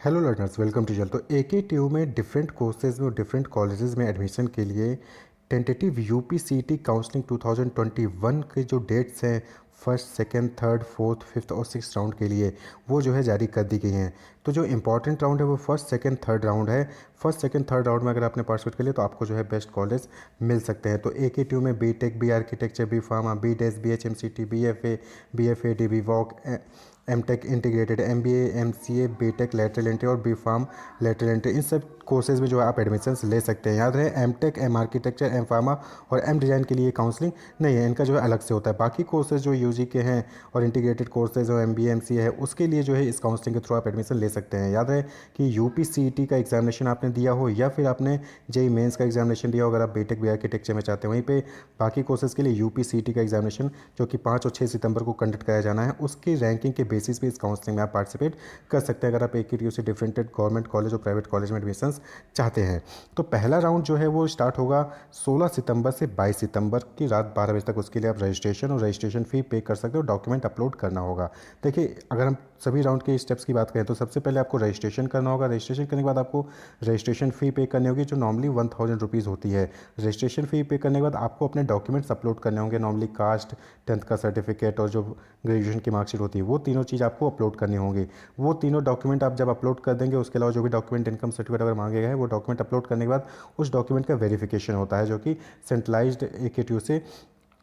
Hello learners, welcome to जल। तो AKTU में डिफरेंट कोर्सेज में और डिफरेंट कॉलेजेस में एडमिशन के लिए टेंटेटिव UPCET काउंसलिंग 2021 के जो डेट्स हैं first, second, third, fourth, fifth और सिक्स राउंड के लिए वो जो है जारी कर दी गई हैं। तो जो इंपॉर्टेंट राउंड है वो फर्स्ट, सेकंड, थर्ड राउंड है। फर्स्ट, सेकंड, थर्ड राउंड में अगर आपने पार्टिसिपेट कर लिया तो आपको जो है बेस्ट कॉलेज मिल सकते हैं। तो AKTU में BTech, B architecture, B pharma, BDES, BHMCT, BFA, BFAD, BVOC, MTech integrated, MBA, MCA, BTech lateral entry और B फार्म लेटरल एंट्री, इन सब कोर्सेज में जो है आप एडमिशन्स ले सकते हैं। याद रहे MTech, M architecture, M pharma और M डिज़ाइन के लिए काउंसलिंग नहीं है, इनका जो है अलग से होता है। बाकी कोर्सेज जो UG के हैं और इंटीग्रेटेड कोर्सेज और MBA, MCA है उसके लिए जो है इस काउंसलिंग के थ्रू आप एडमिशन ले सकते हैं। याद रहे कि UPCET का एग्जामिनेशन आपने दिया हो या फिर आपने JEE मेंस का एग्जामिनेशन दिया हो, अगर आप BTech, बी आर्किटेक्चर में चाहते हैं, वहीं पे बाकी कोर्सेज के लिए UPCET का एग्जामिनेशन जो कि 5 और 6 सितंबर को कंडक्ट कराया जाना है, उसकी रैंकिंग के बेसिस पे इस काउंसलिंग में आप पार्टिसिपेट कर सकते हैं अगर आप AKTU से डिफरेंट गवर्नमेंट कॉलेज और प्राइवेट कॉलेज में एडमिशन्स चाहते हैं। तो पहला राउंड जो है वो स्टार्ट होगा 16 सितंबर से 22 सितंबर की रात 12 बजे तक। उसके लिए आप रजिस्ट्रेशन और रजिस्ट्रेशन फ़ी पे कर सकते हो, डॉक्यूमेंट अपलोड करना होगा। देखिए, अगर हम सभी राउंड के स्टेप्स की बात करें तो सबसे पहले आपको रजिस्ट्रेशन करना होगा। रजिस्ट्रेशन करने के बाद आपको रजिस्ट्रेशन फ़ी पे करनी होगी जो नॉर्मली 1000 रुपीज़ होती है। रजिस्ट्रेशन फ़ी पे करने के बाद आपको अपने डॉक्यूमेंट्स अपलोड करने होंगे, नॉर्मली कास्ट, 10th का सर्टिफिकेट और जो ग्रेजुएशन की मार्कशीट होती है, वो तीनों चीज़ आपको अपलोड करनी होंगी। वो तीनों डॉक्यूमेंट आप जब अपलोड कर देंगे, उसके अलावा जो भी डॉक्यूमेंट, इनकम सर्टिफिकेट अगर मांगे गए हैं, वो डॉक्यूमेंट अपलोड करने के बाद उस डॉक्यूमेंट का वेरिफिकेशन होता है जो कि सेंट्रलाइज्ड AKTU से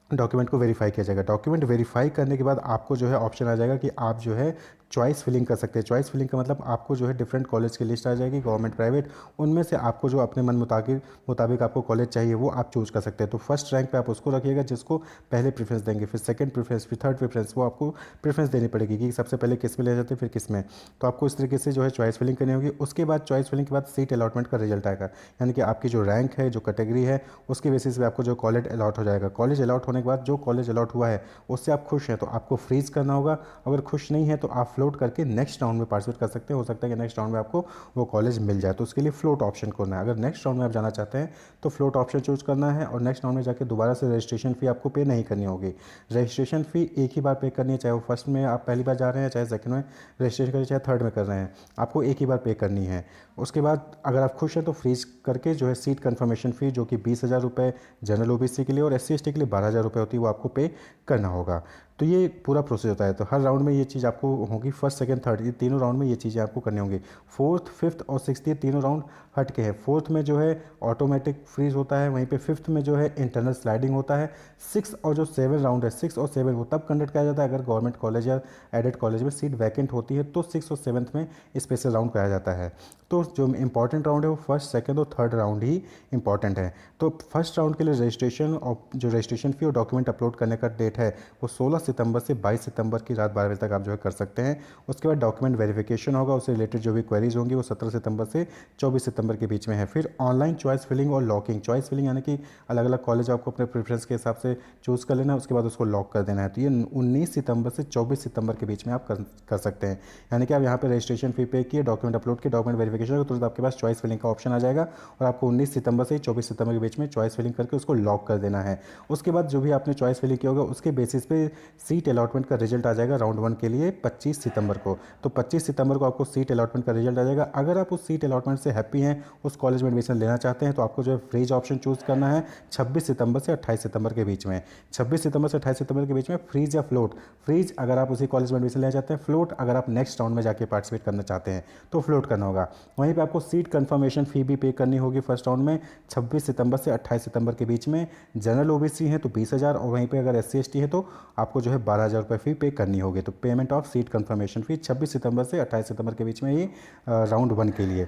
डॉक्यूमेंट को वेरीफाई किया जाएगा। डॉक्यूमेंट वेरीफाई करने के बाद आपको जो है ऑप्शन आ जाएगा कि आप जो है चॉइस फिलिंग कर सकते हैं। चॉइस फिलिंग का मतलब आपको जो है डिफरेंट कॉलेज की लिस्ट आ जाएगी, गवर्नमेंट, प्राइवेट, उनमें से आपको जो अपने मन मुताबिक आपको कॉलेज चाहिए वो आप चूज़ कर सकते हैं। तो फर्स्ट रैंक पे आप उसको रखिएगा जिसको पहले प्रेफरेंस देंगे, फिर सेकंड प्रेफरेंस, फिर थर्ड प्रेफरेंस, वो आपको प्रेफरेंस देनी पड़ेगी कि सबसे पहले किस में ले जाते हैं फिर किस में। तो आपको इस तरीके से जो है चॉइस फिलिंग करनी होगी। उसके बाद चॉइस फिलिंग के बाद सीट अलॉटमेंट का रिजल्ट आएगा, यानी कि आपकी जो रैंक है, जो कैटेगरी है, उसके बेसिस पे आपको जो कॉलेज अलॉट हो जाएगा। कॉलेज अलॉट होने के बाद जो कॉलेज अलॉट हुआ है उससे आप खुश हैं तो आपको फ्रीज करना होगा। अगर खुश नहीं है तो आप फ्लोट करके नेक्स्ट राउंड में पार्टिसिपेट कर सकते हैं। हो सकता है कि नेक्स्ट राउंड में आपको वो कॉलेज मिल जाए, तो उसके लिए फ्लोट ऑप्शन करना है। अगर नेक्स्ट राउंड में आप जाना चाहते हैं तो फ्लोट ऑप्शन चूज करना है और नेक्स्ट राउंड में जाकर दोबारा से रजिस्ट्रेशन फ़ी आपको पे नहीं करनी होगी। रजिस्ट्रेशन फ़ी एक ही बार पे करनी है, चाहे वो फर्स्ट में आप पहली बार जा रहे हैं, चाहे सेकंड में रजिस्ट्रेशन करें, चाहे थर्ड में कर रहे हैं, आपको एक ही बार पे करनी है। उसके बाद अगर आप खुश हैं तो फ्रीज करके जो है सीट कन्फर्मेशन फ़ी जो कि 20,000 रुपये जनरल OBC के लिए और SC ST के लिए 12,000 रुपये होती है, वो आपको पे करना होगा। तो ये पूरा प्रोसेस होता है। तो हर राउंड में ये चीज़ आपको होगी, फर्स्ट, सेकंड, थर्ड, ये तीनों राउंड में ये चीज़ें आपको करनी होंगी। फोर्थ, फिफ्थ और सिक्स्थ ये तीनों राउंड हट के है। फोर्थ में जो है ऑटोमेटिक फ्रीज होता है, वहीं पे फिफ्थ में जो है इंटरनल स्लाइडिंग होता है। सिक्स और जो सेवन राउंड है, सिक्स और सेवन, वो तब कंडक्ट किया जाता है अगर गवर्नमेंट कॉलेज या एडेड कॉलेज में सीट वैकेंट होती है, तो सिक्स और सेवन्थ में स्पेशल राउंड कराया जाता है। तो जो इंपॉर्टेंट राउंड है वो फर्स्ट, सेकंड और थर्ड राउंड ही इंपॉर्टेंट है। तो फर्स्ट राउंड के लिए रजिस्ट्रेशन और जो रजिस्ट्रेशन फ़ी और डॉक्यूमेंट अपलोड करने का डेट है वो 16 सितंबर से 22 सितंबर की रात 12 बजे तक आप जो है कर सकते हैं। उसके बाद डॉक्यूमेंट वेरिफिकेशन होगा, उससे रिलेटेड जो भी क्वेरीज होंगी वो 17 सितंबर से 24 सितंबर के बीच में है। फिर ऑनलाइन चॉइस फिलिंग और लॉकिंग। चॉइस फिलिंग यानी कि अलग अलग कॉलेज आपको अपने प्रेफरेंस के हिसाब से चूज़ कर लेना है, उसके बाद उसको लॉक कर देना है। तो ये 19 सितंबर से 24 सितंबर के बीच में आप कर सकते हैं। यानी कि आप यहाँ पे रजिस्ट्रेशन फ़ी पे किए, डॉक्यूमेंट अपलोड किए, डॉक्यूमेंट वेरिफिकेशन होगा, तुरंत आपके पास चॉइस फिलिंग का ऑप्शन आ जाएगा और आपको 19 सितंबर से 24 सितंबर के बीच में चॉइस फिलिंग करके उसको लॉक कर देना है। उसके बाद जो भी आपने चॉइस फिलिंग किया होगा उसके बेसिस पे सीट अलॉटमेंट का रिजल्ट आ जाएगा राउंड वन के लिए 25 सितंबर को। तो 25 सितंबर को आपको सीट अलॉटमेंट का रिजल्ट आ जाएगा। अगर आप उस सीट अलॉटमेंट से हैप्पी हैं, उस कॉलेज में एडमिशन लेना चाहते हैं, तो आपको जो है फ्रीज ऑप्शन चूज़ करना है 26 सितंबर से 28 सितंबर के बीच में। 26 सितंबर से 28 सितंबर के बीच में फ्रीज या फ्लोट। फ्रीज अगर आप उसी कॉलेज में एडमिशन लेना चाहते हैं, फ्लोट अगर आप नेक्स्ट राउंड में जाके पार्टिसिपेट करना चाहते हैं तो फ्लोट करना होगा। वहीं पे आपको सीट कंफर्मेशन फ़ी भी पे करनी होगी फर्स्ट राउंड में 26 सितंबर से 28 सितंबर के बीच में। जनरल OBC है तो 20,000 और वहीं पे अगर SC ST है तो आपको जो है 12,000 रुपये फ़ी पे करनी होगी। तो पेमेंट ऑफ सीट कंफर्मेशन फ़ी 26 सितंबर से 28 सितंबर के बीच में ये राउंड वन के लिए।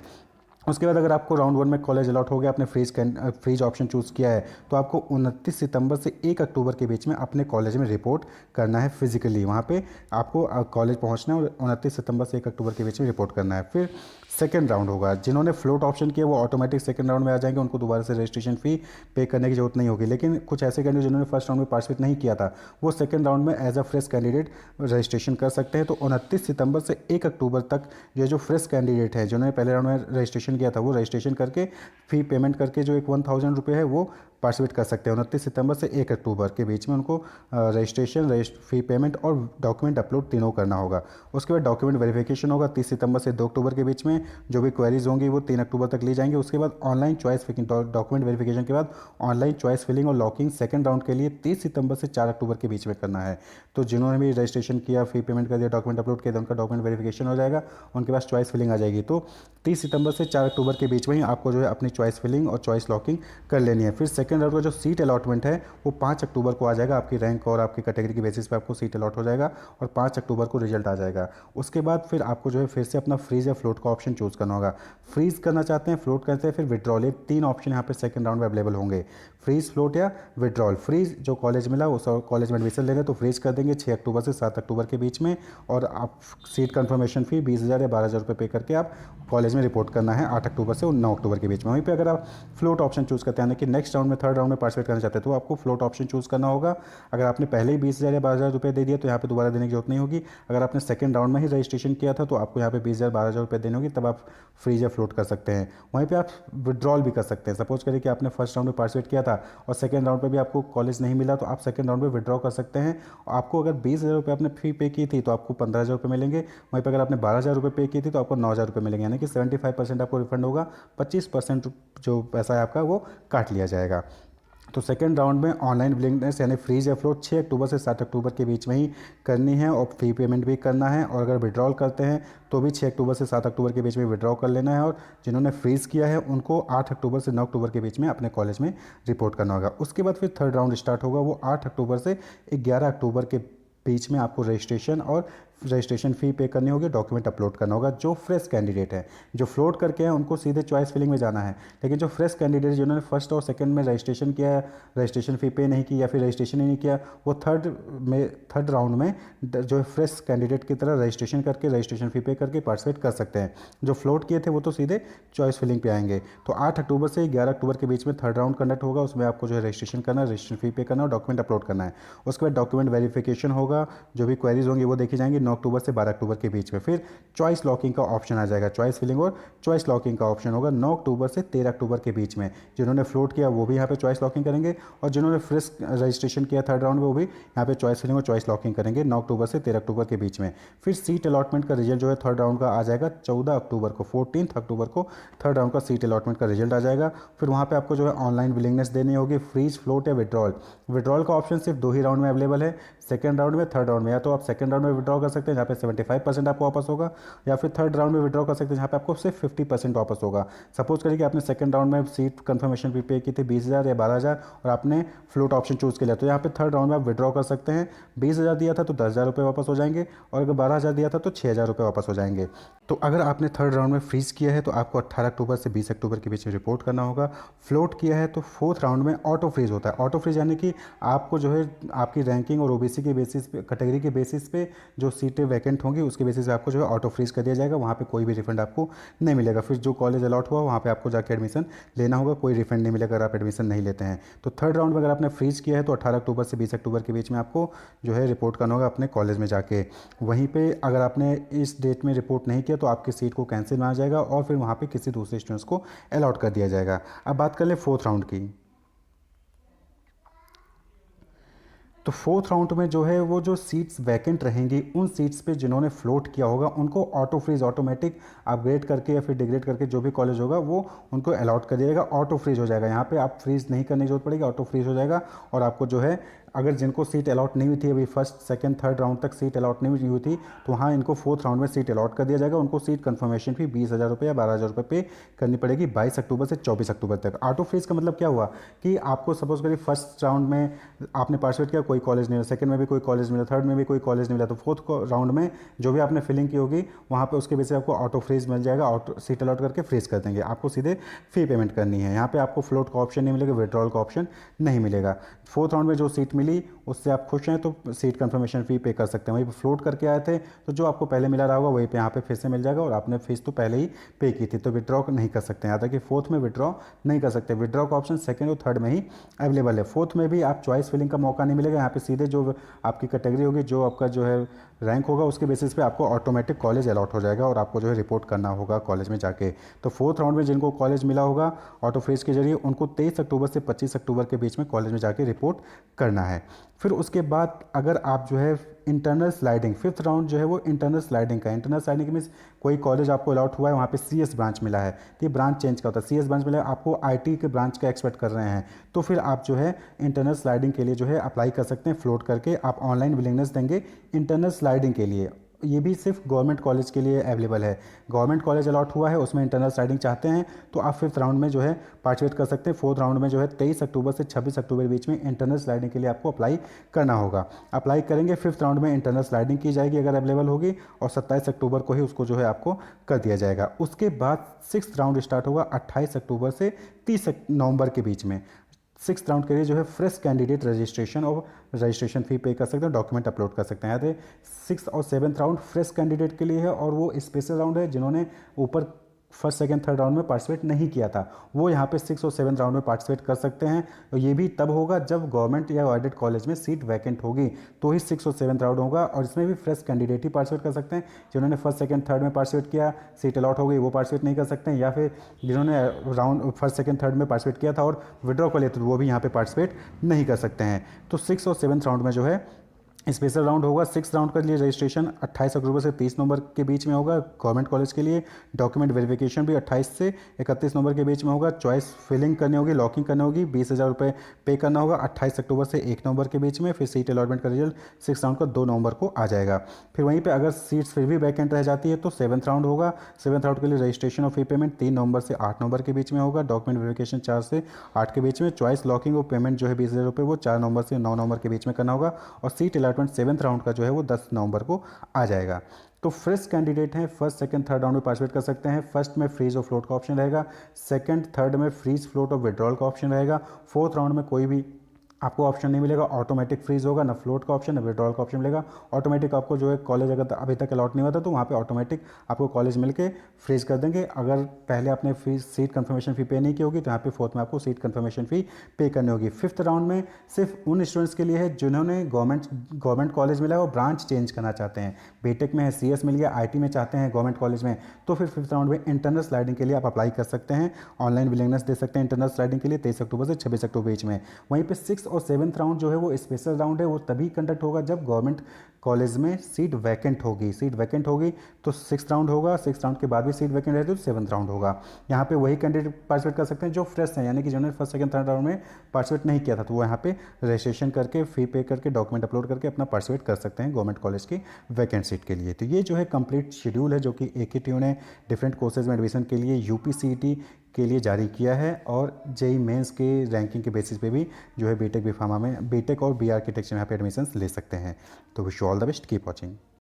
उसके बाद अगर आपको राउंड वन में कॉलेज अलॉट हो गया, आपने फ्रीज ऑप्शन चूज़ किया है, तो आपको 29 सितंबर से 1 अक्टूबर के बीच में अपने कॉलेज में रिपोर्ट करना है फिजिकली। वहाँ पे आपको कॉलेज पहुँचना है और 29 सितंबर से 1 अक्टूबर के बीच में रिपोर्ट करना है। फिर सेकंड राउंड होगा। जिन्होंने फ्लोट ऑप्शन किया वो ऑटोमेटिक सेकंड राउंड में आ जाएंगे, उनको दोबारा से रजिस्ट्रेशन फ़ी पे करने की जरूरत नहीं होगी। लेकिन कुछ ऐसे कैंडिडेट जिन्होंने फर्स्ट राउंड में पार्टिसिपेट नहीं किया था, वो सेकंड राउंड में as a fresh candidate registration कर सकते हैं। तो 29 सितंबर से 1 अक्टूबर तक ये जो फ्रेश कैंडिडेट है जिन्होंने पहले राउंड में रजिस्ट्रेशन किया था, वो रजिस्ट्रेशन करके फ़ी पेमेंट करके जो एक 1000 रुपये है वो पार्टिसिपेट कर सकते हैं। 29 सितंबर से 1 अक्टूबर के बीच में उनको रजिस्ट्रेशन, फ़ी पेमेंट और डॉक्यूमेंट अपलोड तीनों करना होगा। उसके बाद डॉक्यूमेंट वेरिफिकेशन होगा 30 सितंबर से 2 अक्टूबर के बीच में। जो भी क्वेरीज होंगी वो 3 अक्टूबर तक ली जाएंगी। उसके बाद online choice filling, document verification के बाद ऑनलाइन चॉइस फिलिंग और लॉकिंग सेकंड राउंड के लिए 30 सितंबर से 4 अक्टूबर के बीच में करना है। तो जिन्होंने भी रजिस्ट्रेशन किया, फ़ी पेमेंट कर दिया, डॉक्यूमेंट अपलोड किया, उनका डॉक्यूमेंट वेरिफिकेशन हो जाएगा, उनके पास चॉइस फिलिंग आ जाएगी। तो 30 सितंबर से 4 अक्टूबर के बीच में ही आपको जो है अपनी चॉइस फिलिंग और चॉइस लॉकिंग कर लेनी है। फिर सेकंड राउंड का जो सीट अलॉटमेंट है वो 5 अक्टूबर को आ जाएगा। आपकी रैंक और आपकी कैटेगरी की बेसिस पे आपको सीट अलॉट हो जाएगा और 5 अक्टूबर को रिजल्ट आ जाएगा। उसके बाद फिर आपको जो है फिर से अपना फ्रीज या फ्लोट का ऑप्शन चूज़ करना होगा। फ्रीज करना चाहते हैं, फ्लोट करते हैं, फिर विड्रॉल, ये 3 ऑप्शन यहाँ पे सेकंड राउंड में अवेलेबल होंगे। फ्रीज, फ्लोट या विड्रॉल। फ्रीज जो कॉलेज मिला उस कॉलेज में एडमिशन ले रहे तो फ्रीज कर देंगे 6 अक्टूबर से 7 अक्टूबर के बीच में, और आप सीट कन्फर्मेशन फ़ी 20,000 या 12,000 रुपये पे करके आप कॉलेज में रिपोर्ट करना है 8 अक्टूबर से 9 अक्टूबर के बीच में। वहीं पे अगर आप फ्लोट ऑप्शन चूज़ करते हैं, यानी कि नेक्स्ट राउंड में थर्ड राउंड में पार्टिसिपेट करना चाहते हैं, तो आपको फ्लोट ऑप्शन चूज़ करना होगा। अगर आपने पहले ही 20,000 या 12,000 रुपये दे दिया तो यहाँ पे दोबारा देने की जरूरत नहीं होगी। अगर आपने सेकंड राउंड में ही रजिस्ट्रेशन किया था तो आपको यहाँ पे 20,000 12,000 रुपये देने होगी, तब आप फ्रीज या फ्लोट कर सकते हैं। वहीं पे आप विड्रॉल भी कर सकते हैं। सपोज करिए कि आपने फर्स्ट राउंड में पार्टिसिपेट किया था और सेकंड राउंड पे भी आपको कॉलेज नहीं मिला, तो आप सेकंड राउंड में विड्रॉ कर सकते हैं। आपको अगर 20,000 रुपये आपने फी पे की थी तो आपको 15,000 रुपये मिलेंगे। वहीं पर अगर आपने 12,000 रुपये पे की थी तो आपको 9,000 रुपये मिलेंगे, यानी कि 75% आपको रिफंड होगा, 25% जो पैसा है आपका वो काट लिया जाएगा। तो सेकंड राउंड में ऑनलाइन विलिंगनेस यानी फ्रीज या फ्लोट 6 अक्टूबर से 7 अक्टूबर के बीच में ही करनी है और फी पेमेंट भी करना है। और अगर विड्रॉल करते हैं तो भी 6 अक्टूबर से 7 अक्टूबर के बीच में विड्रॉ कर लेना है। और जिन्होंने फ्रीज़ किया है उनको 8 अक्टूबर से 9 अक्टूबर के बीच में अपने कॉलेज में रिपोर्ट करना होगा। उसके बाद फिर थर्ड राउंड स्टार्ट होगा, वो 8 अक्टूबर से 11 अक्टूबर के बीच में आपको रजिस्ट्रेशन और रजिस्ट्रेशन फ़ी पे करनी होगी, डॉक्यूमेंट अपलोड करना होगा। जो फ्रेश कैंडिडेट है, जो फ्लोट करके हैं, उनको सीधे चॉइस फिलिंग में जाना है। लेकिन जो फ्रेश कैंडिडेट जिन्होंने फर्स्ट और सेकंड में रजिस्ट्रेशन किया, रजिस्ट्रेशन फ़ी पे नहीं की या फिर रजिस्ट्रेशन ही नहीं किया, वो थर्ड राउंड में जो फ्रेश कैंडिडेट की तरह रजिस्ट्रेशन करके रजिस्ट्रेशन फ़ी पे करके पार्टिसिपेट कर सकते हैं। जो फ्लोट किए थे वो तो सीधे चॉइस फिलिंग पे आएंगे। तो 8 अक्टूबर से 11 अक्टूबर के बीच में थर्ड राउंड कंडक्ट होगा। उसमें आपको जो है रजिस्ट्रेशन करना है, रजिस्ट्रेशन फ़ी पे करना है और डॉक्यूमेंट अपलोड करना है। उसके बाद डॉक्यूमेंट वेरिफिकेशन होगा, जो भी क्वेरीज होंगी वो देखी जाएंगी 9 अक्टूबर से 12 अक्टूबर के बीच में। फिर चॉइस लॉकिंग का ऑप्शन आ जाएगा, चॉइस फिलिंग और चॉइस लॉकिंग का ऑप्शन होगा 9 अक्टूबर से 13 अक्टूबर के बीच में। जिन्होंने फ्लोट किया वो भी यहाँ पे चॉइस लॉकिंग करेंगे और जिन्होंने फ्रेश रजिस्ट्रेशन किया थर्ड राउंड में वो भी यहाँ पे चॉइस फिलिंग और चॉइस लॉकिंग करेंगे 9 अक्टूबर से 13 अक्टूबर के बीच में। फिर सीट अलॉटमेंट का रिजल्ट जो है थर्ड राउंड का आ जाएगा 14 अक्टूबर को, 14 अक्टूबर को थर्ड राउंड का सीट अलॉटमेंट का रिजल्ट आ जाएगा। फिर वहाँ पे आपको जो है ऑनलाइन विलिंगनेस देनी होगी, फ्रीज, फ्लोट या विड्रॉल। विड्रॉल का ऑप्शन सिर्फ 2 ही राउंड में अवेलेबल है, सेकंड राउंड में, थर्ड राउंड में। या तो आप सेकंड राउंड में विड्रॉ कर सकते हैं जहाँ पे 75% आपको वापस होगा, या फिर थर्ड राउंड में विड्रॉ कर सकते हैं जहाँ पे आपको सिर्फ 50% वापस होगा। सपोज करिए कि आपने सेकंड राउंड में सीट कंफर्मेशन भी पे की थी 20,000 या 12,000 और आपने फ्लोट ऑप्शन चूज़ किया, तो यहाँ पे थर्ड राउंड में आप विड्रॉ कर सकते हैं। 20,000 दिया था तो 10,000 रुपये वापस हो जाएंगे, और अगर 12,000 दिया था तो 6,000 रुपये वापस हो जाएंगे। तो अगर आपने थर्ड राउंड में फ्रीज किया है तो आपको 18 अक्टूबर से 20 अक्टूबर के बीच में रिपोर्ट करना होगा। फ्लोट किया है तो फोर्थ राउंड में ऑटो फ्रीज होता है। ऑटो फ्रीज यानी कि आपको जो है आपकी रैंकिंग और ओबीसी के बेसिस पे, कैटेगरी के बेसिस पे जो सीटें वैकेंट होंगी उसके बेसिस पे आपको जो है ऑटो फ्रीज कर दिया जाएगा। वहाँ पे कोई भी रिफंड आपको नहीं मिलेगा। फिर जो कॉलेज अलॉट हुआ वहाँ पे आपको जाके एडमिशन लेना होगा, कोई रिफंड नहीं मिलेगा अगर आप एडमिशन नहीं लेते हैं। तो थर्ड राउंड में अगर आपने फ्रीज किया है तो 18 अक्टूबर से 20 अक्टूबर के बीच में आपको जो है रिपोर्ट करना होगा अपने कॉलेज में जाके। वहीं पे अगर आपने इस डेट में रिपोर्ट नहीं किया तो आपकी सीट को कैंसिल माना जाएगा और फिर वहाँ पे किसी दूसरे स्टूडेंट्स को अलॉट कर दिया जाएगा। अब बात कर ले फोर्थ राउंड की। तो फोर्थ राउंड में जो है वो जो सीट्स वैकेंट रहेंगी उन सीट्स पे जिन्होंने फ्लोट किया होगा उनको ऑटो फ्रीज, ऑटोमेटिक अपग्रेड करके या फिर डिग्रेड करके जो भी कॉलेज होगा वो उनको अलॉट कर दिया जाएगा, ऑटो फ्रीज हो जाएगा। यहाँ पे आप फ्रीज नहीं करने की जरूरत पड़ेगी, ऑटो फ्रीज हो जाएगा। और आपको जो है अगर जिनको सीट अलॉट नहीं हुई थी अभी फर्स्ट सेकंड थर्ड राउंड तक सीट अलॉट नहीं हुई थी तो वहाँ इनको फोर्थ राउंड में सीट अलॉट कर दिया जाएगा। उनको सीट कंफर्मेशन फी 20,000 रुपये या 12,000 रुपये पे करनी पड़ेगी 22 अक्टूबर से 24 अक्टूबर तक। ऑटो फ्रीज का मतलब क्या हुआ कि आपको सपोज करिए फर्स्ट राउंड में आपने पार्टिसिपेट किया, कोई कॉलेज नहीं मिला, सेकंड में भी कोई कॉलेज मिला, थर्ड में भी कोई कॉलेज नहीं मिला, तो फोर्थ राउंड में जो भी आपने फिलिंग की होगी वहाँ पे उसके बेसिस आपको ऑटो फ्रीज मिल जाएगा। ऑटो सीट अलॉट करके फ्रीज कर देंगे, आपको सीधे फी पेमेंट करनी है। यहाँ पे आपको फ्लोट का ऑप्शन नहीं मिलेगा, विड्रॉल का ऑप्शन नहीं मिलेगा। फोर्थ राउंड में जो सीट मिली उससे आप खुश हैं तो सीट कंफर्मेशन फ़ी पे कर सकते हैं। वहीं पर फ्लोट करके आए थे तो जो आपको पहले मिला रहा होगा वहीं पे यहाँ पे फिर से मिल जाएगा, और आपने फीस तो पहले ही पे की थी, तो विड्रॉ नहीं कर सकते हैं। यहाँ तक कि फोर्थ में विड्रॉ नहीं कर सकते। विड्रॉ का ऑप्शन सेकंड और थर्ड में ही अवेलेबल है। फोर्थ में भी आप चॉइस फिलिंग का मौका नहीं मिलेगा। यहाँ पे सीधे जो आपकी कैटेगरी होगी, जो आपका जो है रैंक होगा, उसके बेसिस पे आपको ऑटोमेटिक कॉलेज अलॉट हो जाएगा और आपको जो है रिपोर्ट करना होगा कॉलेज में जाके। तो फोर्थ राउंड में जिनको कॉलेज मिला होगा ऑटो फ्रीज के जरिए, उनको 23 अक्टूबर से 25 अक्टूबर के बीच में कॉलेज में जाके रिपोर्ट करना है। फिर उसके बाद अगर आप जो है इंटरनल स्लाइडिंग, फिफ्थ राउंड जो है वो इंटरनल स्लाइडिंग का। इंटरनल स्लाइडिंग मीन्स कोई कॉलेज आपको अलॉट हुआ है, वहाँ पे सीएस ब्रांच मिला है, तो ये ब्रांच चेंज का होता है। सीएस ब्रांच मिला है, आपको आईटी के ब्रांच का एक्सपेक्ट कर रहे हैं, तो फिर आप जो है इंटरनल स्लाइडिंग के लिए जो है अप्लाई कर सकते हैं। फ्लोट करके आप ऑनलाइन विलिंगनेस देंगे इंटरनल स्लाइडिंग के लिए। ये भी सिर्फ गवर्नमेंट कॉलेज के लिए अवेलेबल है। गवर्नमेंट कॉलेज अलॉट हुआ है, उसमें इंटरनल स्लाइडिंग चाहते हैं तो आप फिफ्थ राउंड में जो है पार्टिसिपेट कर सकते हैं। फोर्थ राउंड में जो है 23 अक्टूबर से 26 अक्टूबर के बीच में इंटरनल स्लाइडिंग के लिए आपको अप्लाई करना होगा। अप्लाई करेंगे, फिफ्थ राउंड में इंटरनल स्लाइडिंग की जाएगी अगर अवेलेबल होगी, और 27 अक्टूबर को ही उसको जो है आपको कर दिया जाएगा। उसके बाद सिक्स राउंड स्टार्ट होगा 28 अक्टूबर से 30 नवंबर के बीच में। सिक्स राउंड के लिए जो है फ्रेश कैंडिडेट रजिस्ट्रेशन और रजिस्ट्रेशन फ़ी पे कर सकते हैं, डॉक्यूमेंट अपलोड कर सकते हैं। याद है, सिक्स और सेवन्थ राउंड फ्रेश कैंडिडेट के लिए है, और वो स्पेशल राउंड है जिन्होंने ऊपर फर्स्ट सेकंड थर्ड राउंड में पार्टिसिपेट नहीं किया था, वो यहाँ पे सिक्स और सेवन्थ राउंड में पार्टिसिपेट कर सकते हैं। तो ये भी तब होगा जब गवर्नमेंट या एडेड कॉलेज में सीट वैकेंट होगी, तो ही सिक्स और सेवन्थ राउंड होगा। और इसमें भी फ्रेश कैंडिडेट ही पार्टिसिपेट कर सकते हैं। जिन्होंने फर्स्ट सेकंड थर्ड में पार्टिसिपेट किया, सीट अलॉट हो गई, वो पार्टिसिपेट नहीं कर सकते हैं, या फिर जिन्होंने राउंड फर्स्ट सेकंड थर्ड में पार्टिसिपेट किया था और विड्रॉ कर लिया, तो वो भी यहाँ पे पार्टिसिपेट नहीं कर सकते हैं। तो सिक्स और सेवन्थ राउंड में जो है स्पेशल राउंड होगा। सिक्स राउंड के लिए रजिस्ट्रेशन 28 अक्टूबर से 30 नवंबर के बीच में होगा गवर्नमेंट कॉलेज के लिए। डॉक्यूमेंट वेरिफिकेशन भी 28 से 31 नवंबर के बीच में होगा। चॉइस फिलिंग करनी होगी, लॉकिंग करनी होगी, 20,000 रुपये पे करना होगा 28 अक्टूबर से 1 नवंबर के बीच में। फिर सीट अलॉटमेंट का रिजल्ट सिक्स राउंड का 2 नवंबर को आ जाएगा। फिर वहीं पर अगर सीट्स फिर भी वैकेंट रह जाती है तो सेवन्थ राउंड होगा। सेवन्थ राउंड के लिए रजिस्ट्रेशन और फी पेमेंट 3 नवंबर से 8 नवंबर के बीच में होगा। डॉक्यूमेंट वेरिफिकेशन 4 से 8 के बीच में। चॉइस लॉकिंग और पेमेंट जो है 20,000 रुपये, वो 4 नवंबर से 9 नवंबर के बीच में करना होगा। और सीट अलॉटमेंट सेवन्थ राउंड जो है वो 10 नवंबर को आ जाएगा। तो फ्रेश कैंडिडेट हैं, फर्स्ट सेकंड थर्ड राउंड में पार्टिसिपेट कर सकते हैं। फर्स्ट में फ्रीज और फ्लोट का ऑप्शन रहेगा, सेकंड थर्ड में फ्रीज फ्लोट और विड्रॉल का ऑप्शन रहेगा। फोर्थ राउंड में कोई भी आपको ऑप्शन नहीं मिलेगा, ऑटोमेटिक फ्रीज होगा, ना फ्लोट का ऑप्शन ना विड्रॉल का ऑप्शन मिलेगा। ऑटोमेटिक आपको जो है कॉलेज अगर अभी तक अलॉट नहीं हुआ था तो वहाँ पे ऑटोमेटिक आपको कॉलेज मिलके फ्रीज कर देंगे। अगर पहले आपने फीस सीट कंफर्मेशन फ़ी पे नहीं की होगी तो यहाँ पे फोर्थ में आपको सीट कंफर्मेशन फ़ी पे करनी होगी। फिफ्थ राउंड में सिर्फ उन स्टूडेंट्स के लिए है जिन्होंने गवर्नमेंट कॉलेज मिला है और ब्रांच चेंज करना चाहते हैं। बीटेक में है, सीएस मिल गया, आईटी में चाहते हैं गवर्नमेंट कॉलेज में, तो फिर फिफ्थ राउंड में इंटरनल स्लाइडिंग के लिए आप अप्लाई कर सकते हैं। ऑनलाइन विलिंगनेस दे सकते हैं इंटरनल स्लाइडिंग के लिए 23 अक्टूबर से 26 अक्टूबर बीच में। वहीं पर सिक्स और सेवन्थ राउंड जो है वो स्पेशल राउंड है, वो तभी कंडक्ट होगा जब गवर्नमेंट कॉलेज में सीट वैकेंट होगी। सीट वैकेंट होगी तो सिक्स राउंड होगा, सिक्स राउंड के बाद भी सीट वैकेंट रहती है तो सेवन्थ राउंड होगा। यहाँ पे वही कैंडिडेट पार्टिसिपेट कर सकते हैं जो फ्रेश हैं, यानी कि जिन्होंने फर्स्ट सेकंड थर्ड राउंड में पार्टिसिपेट नहीं किया था, तो वो यहाँ पे रजिस्ट्रेशन करके फी पे करके डॉक्यूमेंट अपलोड करके अपना पार्टिसिपेट कर सकते हैं गवर्नमेंट कॉलेज की वैकेंट सीट के लिए। तो ये जो है कंप्लीट शेड्यूल है जो कि एकेटीयू ने डिफरेंट कोर्सेज में एडमिशन के लिए यूपीसीईटी के लिए जारी किया है, और जेई मेंस के रैंकिंग के बेसिस पे भी जो है बीटेक बी फार्मा में बीटेक और बी आर्किटेक्चर में यहाँ पे एडमिशन ले सकते हैं। तो wish you all the best, keep watching.